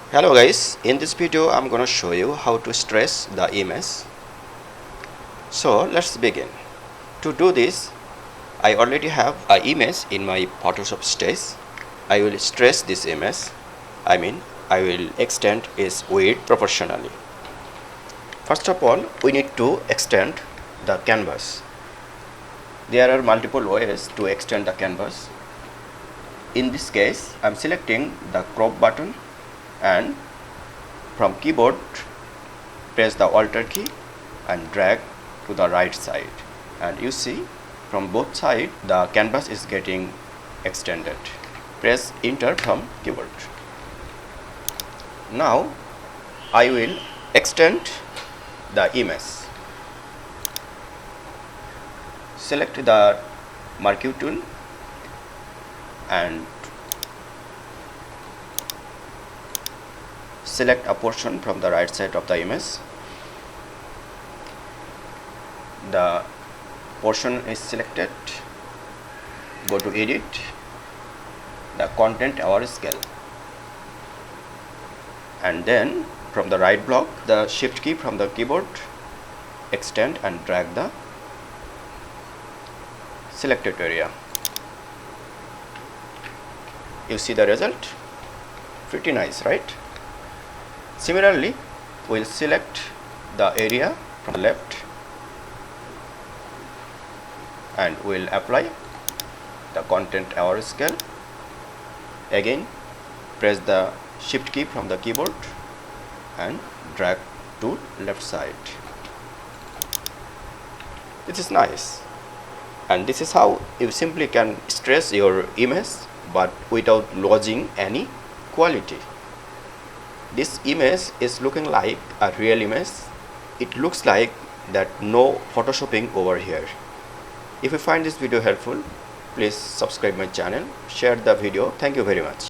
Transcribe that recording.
Hello guys, in this video I'm gonna show you how to stress the image. So let's begin. To do this, I already have an image in my Photoshop stage. I will stress this image. I will extend its width proportionally. First of all, we need to extend the canvas. There are multiple ways to extend the canvas. In this case, I'm selecting the crop button and from keyboard press the Alt key and drag to the right side, and you see from both sides the canvas is getting extended. Press enter from keyboard. Now I will extend the image. Select the marquee tool and select a portion from the right side of the image. The portion is selected. Go to edit, the content or scale, and then from the right block, the shift key from the keyboard, extend and drag the selected area. You see the result? Pretty nice, right? Similarly, we'll select the area from the left and we'll apply the content or scale. Again, press the shift key from the keyboard and drag to left side. This is nice, and this is how you simply can stress your image but without losing any quality. This image is looking like a real image. It looks like that no photoshopping over here. If you find this video helpful, please subscribe my channel, share the video. Thank you very much.